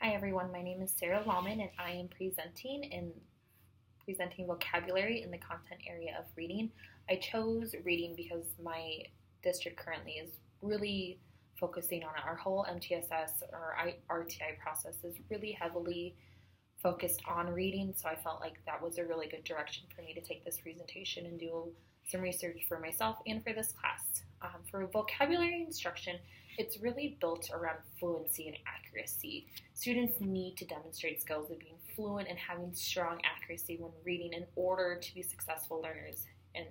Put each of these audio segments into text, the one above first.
Hi everyone, my name is Sarah Lawman and I am presenting vocabulary in the content area of reading. I chose reading because my district currently is really focusing on our whole MTSS or RTI process is really heavily focused on reading, so I felt like that was a really good direction for me to take this presentation and do some research for myself and for this class. For vocabulary instruction, it's really built around fluency and accuracy. Students need to demonstrate skills of being fluent and having strong accuracy when reading in order to be successful learners and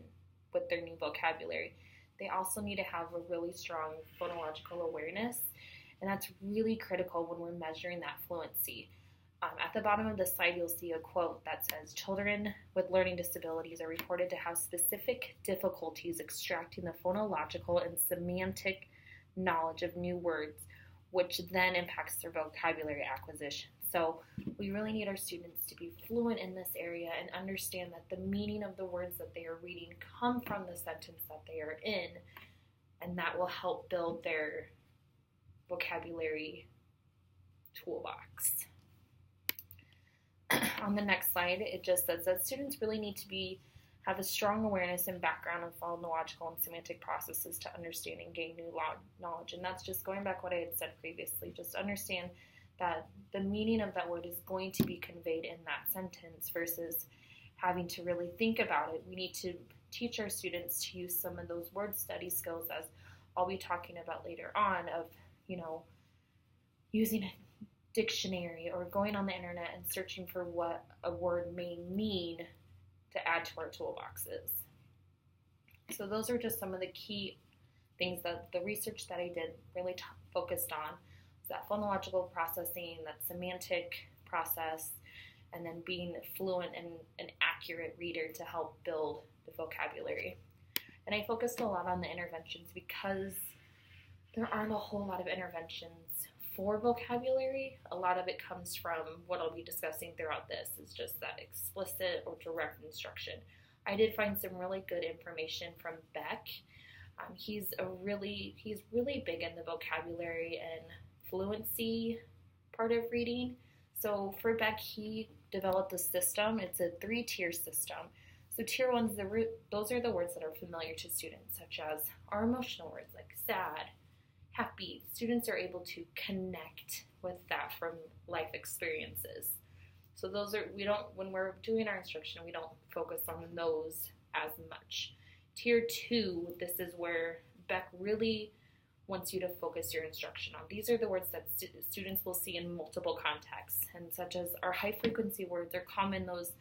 with their new vocabulary. They also need to have a really strong phonological awareness, and that's really critical when we're measuring that fluency. At the bottom of the slide, you'll see a quote that says, "Children with learning disabilities are reported to have specific difficulties extracting the phonological and semantic knowledge of new words, which then impacts their vocabulary acquisition." So we really need our students to be fluent in this area and understand that the meaning of the words that they are reading come from the sentence that they are in, and that will help build their vocabulary toolbox. On the next slide, it just says that students really need to have a strong awareness and background of phonological and semantic processes to understand and gain new knowledge. And that's just going back what I had said previously. Just understand that the meaning of that word is going to be conveyed in that sentence versus having to really think about it. We need to teach our students to use some of those word study skills, as I'll be talking about later on, of, using a dictionary or going on the internet and searching for what a word may mean to add to our toolboxes. So those are just some of the key things that the research that I did really focused on. That phonological processing, that semantic process, and then being fluent and an accurate reader to help build the vocabulary. And I focused a lot on the interventions because there aren't a whole lot of interventions for vocabulary. A lot of it comes from what I'll be discussing throughout this is just that explicit or direct instruction. I did find some really good information from Beck. He's really big in the vocabulary and fluency part of reading. So for Beck, he developed a system. It's a 3-tier system. So tier 1's those are the words that are familiar to students, such as our emotional words like sad, happy. Students are able to connect with that from life experiences. So when we're doing our instruction, we don't focus on those as much. Tier 2, this is where Beck really wants you to focus your instruction on. These are the words that students will see in multiple contexts, and such as our high frequency words are common, those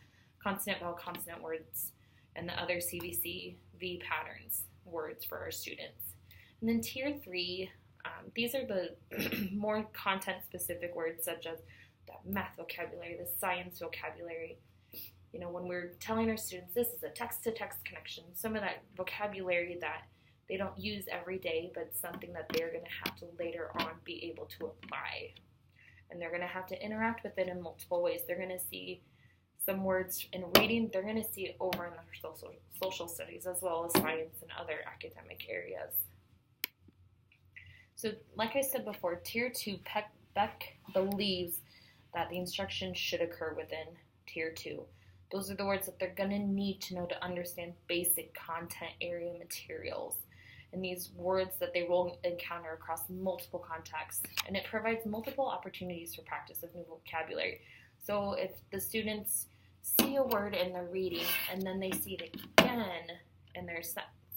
consonant vowel consonant words, and the other CVC-V patterns words for our students. And then tier 3, these are the more content-specific words, such as the math vocabulary, the science vocabulary. When we're telling our students this is a text-to-text connection, some of that vocabulary that they don't use every day, but something that they're going to have to later on be able to apply. And they're going to have to interact with it in multiple ways. They're going to see some words in reading, they're going to see it over in their social studies as well as science and other academic areas. So like I said before, tier 2, Beck believes that the instruction should occur within tier 2. Those are the words that they're going to need to know to understand basic content area materials. And these words that they will encounter across multiple contexts. And it provides multiple opportunities for practice of new vocabulary. So if the students see a word in their reading and then they see it again in their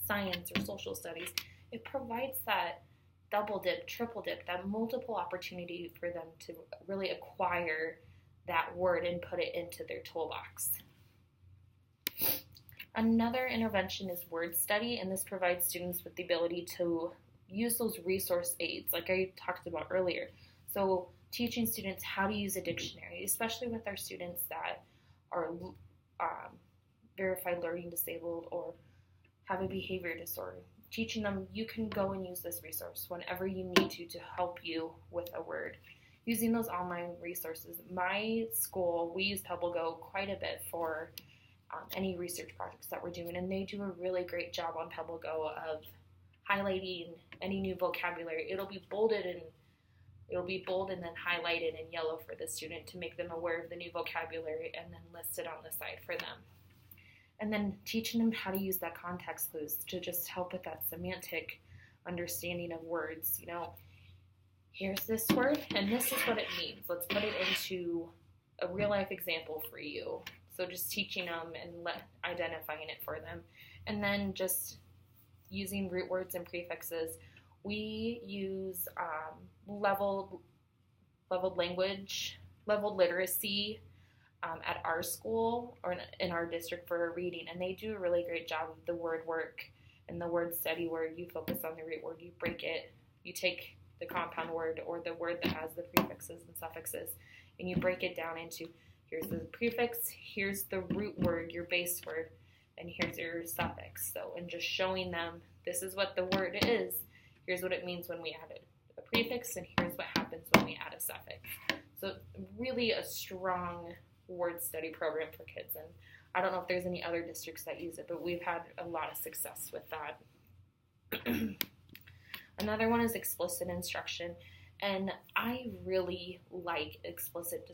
science or social studies, it provides that double dip, triple dip, that multiple opportunity for them to really acquire that word and put it into their toolbox. Another intervention is word study, and this provides students with the ability to use those resource aids like I talked about earlier. So teaching students how to use a dictionary, especially with our students that are verified learning disabled or have a behavior disorder. Teaching them, you can go and use this resource whenever you need to help you with a word. Using those online resources. My school, we use PebbleGo quite a bit for any research projects that we're doing, and they do a really great job on PebbleGo of highlighting any new vocabulary. It'll be bolded and It'll be bold and then highlighted in yellow for the student to make them aware of the new vocabulary and then listed on the side for them. And then teaching them how to use that context clues to just help with that semantic understanding of words. Here's this word and this is what it means. Let's put it into a real life example for you. So just teaching them and identifying it for them. And then just using root words and prefixes. We use leveled literacy at our school or in our district for reading, and they do a really great job of the word work and the word study, where you focus on the root word, you break it, you take the compound word or the word that has the prefixes and suffixes, and you break it down into here's the prefix, here's the root word, your base word, and here's your suffix. So, and just showing them this is what the word is, here's what it means when we add a prefix, and here's what happens when we add a suffix. So really a strong word study program for kids, and I don't know if there's any other districts that use it, but we've had a lot of success with that. Another one is explicit instruction, and I really like explicit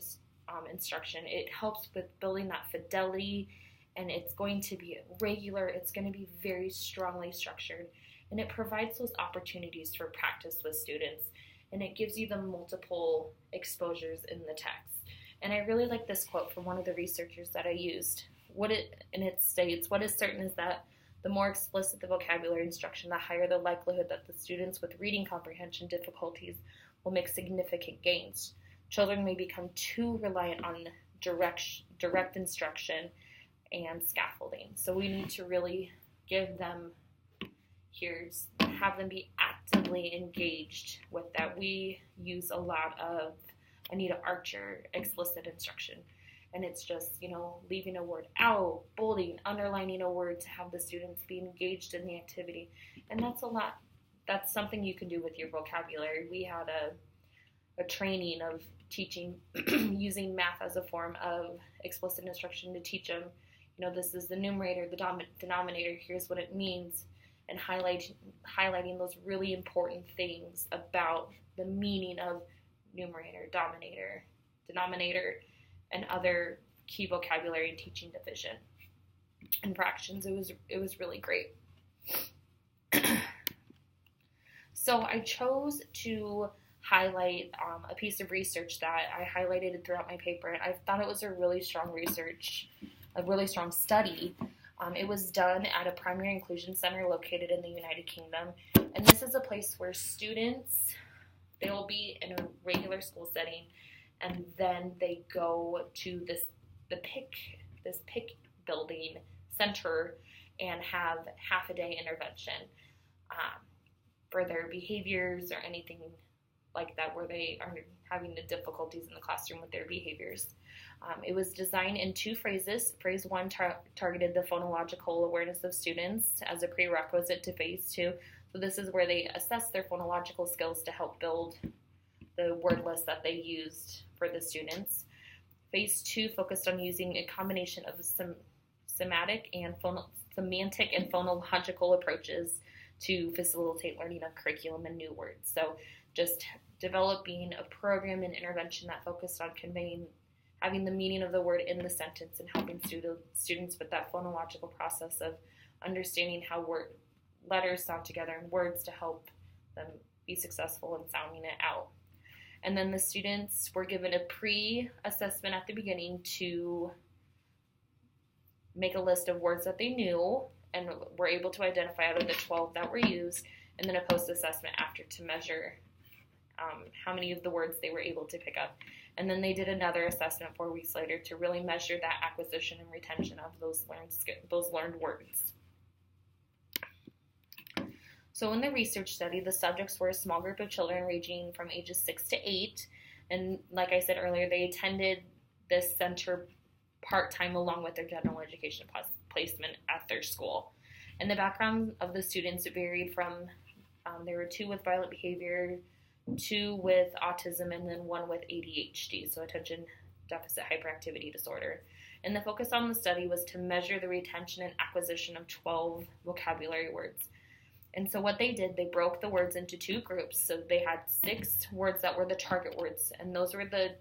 instruction. It helps with building that fidelity, and it's going to be regular, it's going to be very strongly structured, and it provides those opportunities for practice with students, and it gives you the multiple exposures in the text. And I really like this quote from one of the researchers that I used. It states, "What is certain is that the more explicit the vocabulary instruction, the higher the likelihood that the students with reading comprehension difficulties will make significant gains. Children may become too reliant on direct instruction and scaffolding." So we need to really give them, have them be actively engaged with that. We use a lot of Anita Archer explicit instruction. And it's just, leaving a word out, bolding, underlining a word to have the students be engaged in the activity. And that's something you can do with your vocabulary. We had a training of teaching, using math as a form of explicit instruction to teach them, this is the numerator, the denominator, here's what it means, and highlighting those really important things about the meaning of numerator, denominator, and other key vocabulary and teaching division. And fractions, it was really great. So I chose to highlight a piece of research that I highlighted throughout my paper, and I thought it was a really strong study. It was done at a primary inclusion center located in the United Kingdom, and this is a place where students, they will be in a regular school setting, and then they go to this PIC building center and have half a day intervention for their behaviors or anything like that where they are having the difficulties in the classroom with their behaviors. It was designed in two phases. Phase 1 targeted the phonological awareness of students as a prerequisite to Phase 2. So this is where they assess their phonological skills to help build the word list that they used for the students. Phase 2 focused on using a combination of semantic and phonological approaches to facilitate learning of curriculum and new words. So just developing a program and intervention that focused on having the meaning of the word in the sentence and helping students with that phonological process of understanding how letters sound together and words to help them be successful in sounding it out. And then the students were given a pre-assessment at the beginning to make a list of words that they knew and were able to identify out of the 12 that were used, and then a post-assessment after to measure how many of the words they were able to pick up. And then they did another assessment 4 weeks later to really measure that acquisition and retention of those learned words. So in the research study, the subjects were a small group of children ranging from ages 6 to 8. And like I said earlier, they attended this center part-time along with their general education placement at their school. And the background of the students varied from, there were 2 with violent behavior, 2 with autism, and then 1 with ADHD, so attention deficit hyperactivity disorder. And the focus on the study was to measure the retention and acquisition of 12 vocabulary words. And so what they did, they broke the words into 2 groups. So they had 6 words that were the target words, and those were the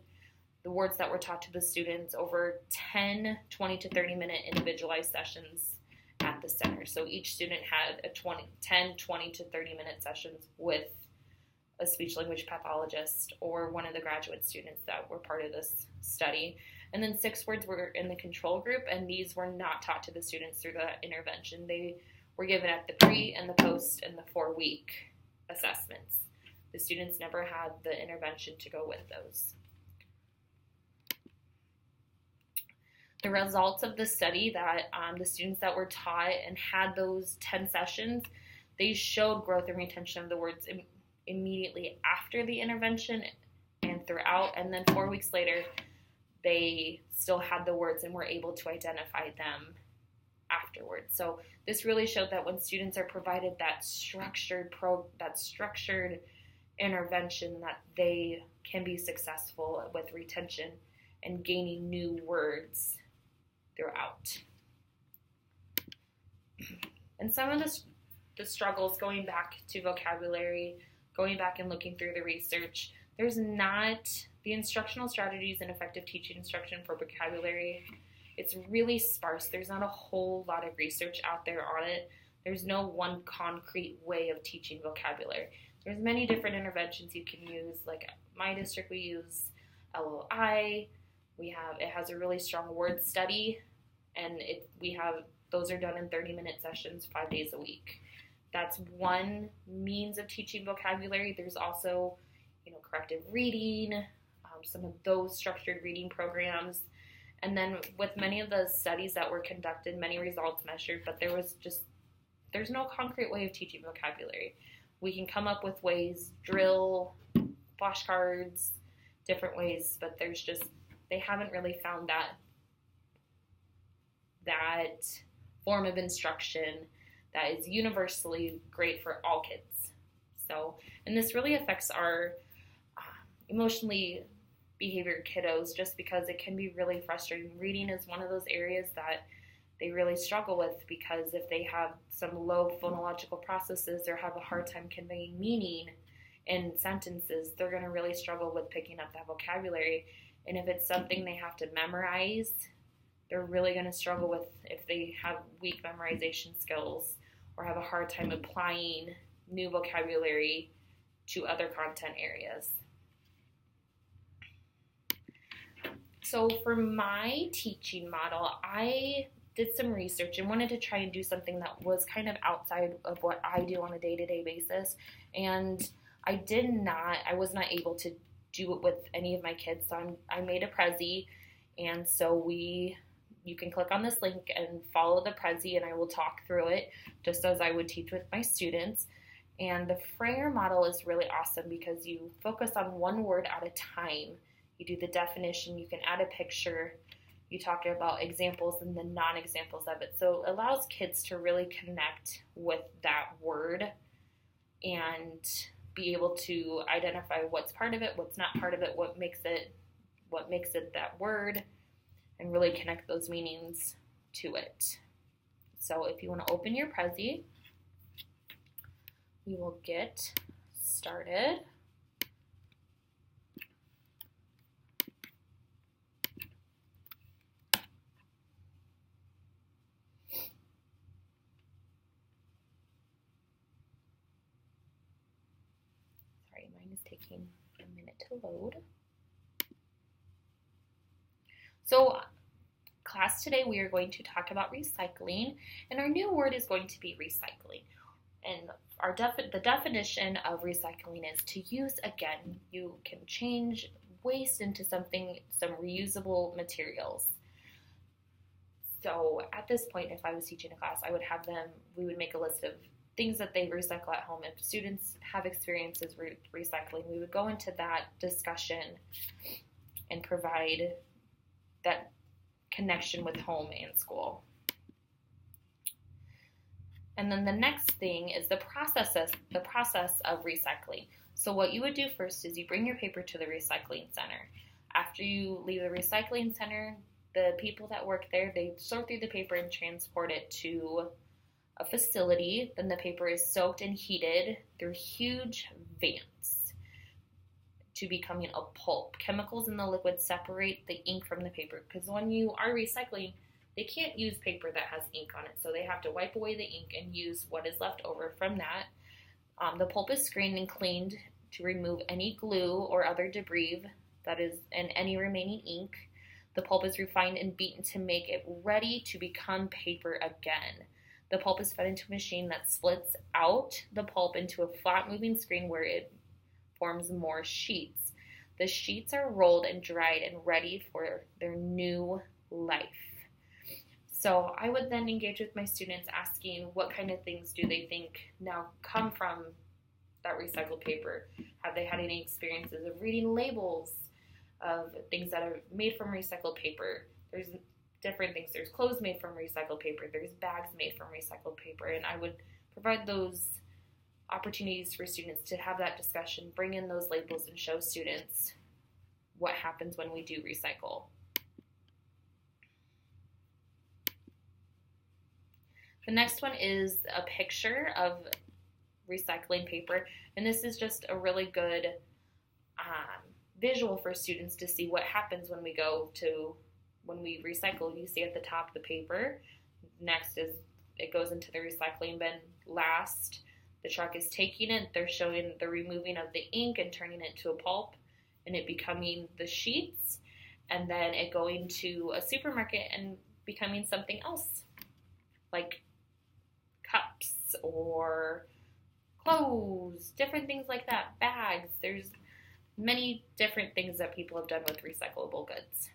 words that were taught to the students over 10, 20 to 30-minute individualized sessions at the center. So each student had 10, 20 to 30-minute sessions with a speech-language pathologist or one of the graduate students that were part of this study. And then 6 words were in the control group, and these were not taught to the students through the intervention. They were given at the pre and the post and the 4-week assessments. The students never had the intervention to go with those. The results of the study that the students that were taught and had those 10 sessions, they showed growth and retention of the words immediately after the intervention and throughout, and then 4 weeks later, they still had the words and were able to identify them afterwards. So this really showed that when students are provided that structured intervention, that they can be successful with retention and gaining new words throughout. And some of the struggles, going back to vocabulary, going back and looking through the research, there's not the instructional strategies and effective teaching instruction for vocabulary. It's really sparse. There's not a whole lot of research out there on it. There's no one concrete way of teaching vocabulary. There's many different interventions you can use. Like my district, we use LOI. It has a really strong word study, and those are done in 30-minute sessions 5 days a week. That's one means of teaching vocabulary. There's also, corrective reading, some of those structured reading programs. And then with many of the studies that were conducted, many results measured, but there's no concrete way of teaching vocabulary. We can come up with ways, drill, flashcards, different ways, but they haven't really found that form of instruction that is universally great for all kids. So, and this really affects our emotionally behavior kiddos, just because it can be really frustrating. Reading is one of those areas that they really struggle with, because if they have some low phonological processes or have a hard time conveying meaning in sentences, they're going to really struggle with picking up that vocabulary. And if it's something they have to memorize, they're really going to struggle with if they have weak memorization skills or have a hard time applying new vocabulary to other content areas. So for my teaching model, I did some research and wanted to try and do something that was kind of outside of what I do on a day-to-day basis. And I was not able to do it with any of my kids. So I made a Prezi, and so you can click on this link and follow the Prezi, and I will talk through it just as I would teach with my students. And the Frayer model is really awesome because you focus on one word at a time. You do the definition, you can add a picture, you talk about examples and the non-examples of it. So it allows kids to really connect with that word and be able to identify what's part of it, what's not part of it, what makes it that word, and really connect those meanings to it. So if you want to open your Prezi, we will get started. Sorry, mine is taking a minute to load. So class today, we are going to talk about recycling, and our new word is going to be recycling. And the definition of recycling is to use again. You can change waste into some reusable materials. So at this point, if I was teaching a class, we would make a list of things that they recycle at home. If students have experiences with recycling, we would go into that discussion and provide that connection with home and school. And then the next thing is the process of recycling. So what you would do first is you bring your paper to the recycling center. After you leave the recycling center, the people that work there, they sort through the paper and transport it to a facility. Then the paper is soaked and heated through huge vats to becoming a pulp. Chemicals in the liquid separate the ink from the paper, because when you are recycling, they can't use paper that has ink on it, so they have to wipe away the ink and use what is left over from that. The pulp is screened and cleaned to remove any glue or other debris that is in any remaining ink. The pulp is refined and beaten to make it ready to become paper again. The pulp is fed into a machine that splits out the pulp into a flat moving screen where it forms more sheets. The sheets are rolled and dried and ready for their new life. So I would then engage with my students asking what kind of things do they think now come from that recycled paper. Have they had any experiences of reading labels of things that are made from recycled paper? There's different things. There's clothes made from recycled paper. There's bags made from recycled paper. And I would provide those opportunities for students to have that discussion, bring in those labels, and show students what happens when we do recycle. The next one is a picture of recycling paper, and this is just a really good visual for students to see what happens when we recycle. You see at the top the paper. Next is it goes into the recycling bin. Last, the truck is taking it. They're showing the removing of the ink and turning it to a pulp, and it becoming the sheets, and then it going to a supermarket and becoming something else, like cups or clothes, different things like that, bags. There's many different things that people have done with recyclable goods.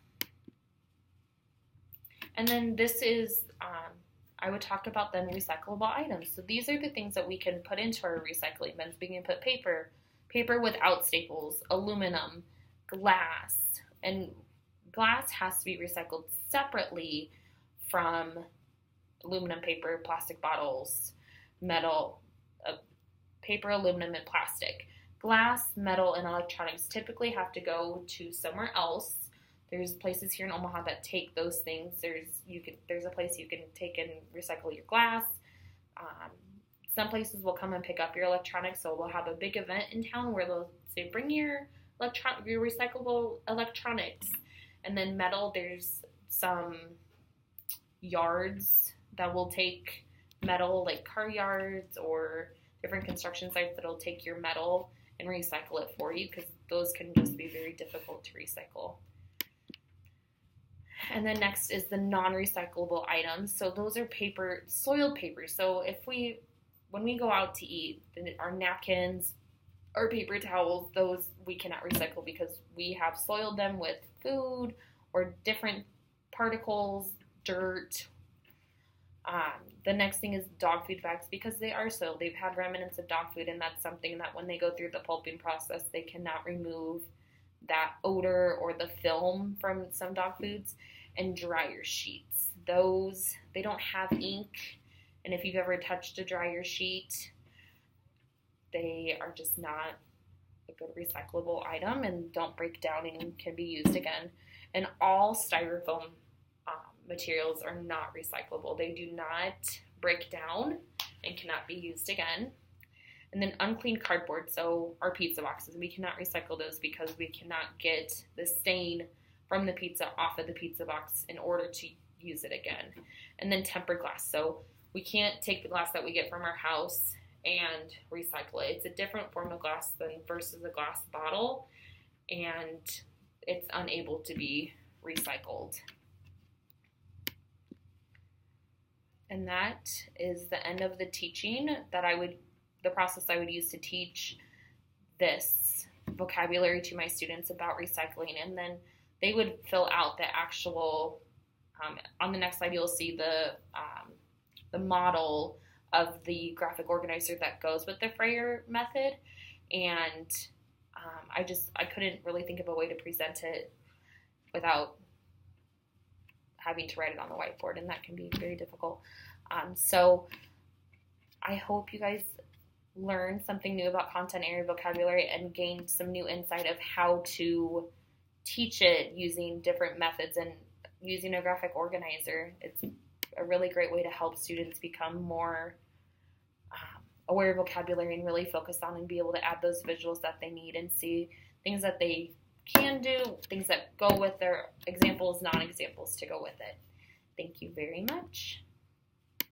And then this is, I would talk about then recyclable items. So these are the things that we can put into our recycling bins. We can put paper without staples, aluminum, glass, and glass has to be recycled separately from aluminum, paper, plastic bottles, metal, paper, aluminum, and plastic. Glass, metal, and electronics typically have to go to somewhere else. There's places here in Omaha that take those things. There's a place you can take and recycle your glass. Some places will come and pick up your electronics, so we'll have a big event in town where they'll say, bring your recyclable electronics. And then metal, there's some yards that will take metal, like car yards or different construction sites that'll take your metal and recycle it for you, because those can just be very difficult to recycle. And then next is the non-recyclable items. So those are paper, soiled paper. So when we go out to eat, our napkins, our paper towels, those we cannot recycle because we have soiled them with food or different particles, dirt. The next thing is dog food bags, because they are soiled. They've had remnants of dog food, and that's something that when they go through the pulping process, they cannot remove that odor or the film from some dog foods. And dryer sheets. Those, they don't have ink, and if you've ever touched a dryer sheet, they are just not a good recyclable item and don't break down and can be used again. And all styrofoam materials are not recyclable. They do not break down and cannot be used again. And then unclean cardboard, so our pizza boxes, we cannot recycle those because we cannot get the stain from the pizza off of the pizza box in order to use it again. And then tempered glass, so we can't take the glass that we get from our house and recycle it. It's a different form of glass versus a glass bottle, and it's unable to be recycled. And that is the end of the teaching the process I would use to teach this vocabulary to my students about recycling. And then they would fill out the actual, on the next slide you'll see the model of the graphic organizer that goes with the Frayer method. And I couldn't really think of a way to present it without having to write it on the whiteboard, and that can be very difficult. So I hope you guys learned something new about content area vocabulary and gained some new insight of how to teach it using different methods and using a graphic organizer. It's a really great way to help students become more aware of vocabulary and really focus on and be able to add those visuals that they need and see things that they can do, things that go with their examples, non-examples to go with it. Thank you very much.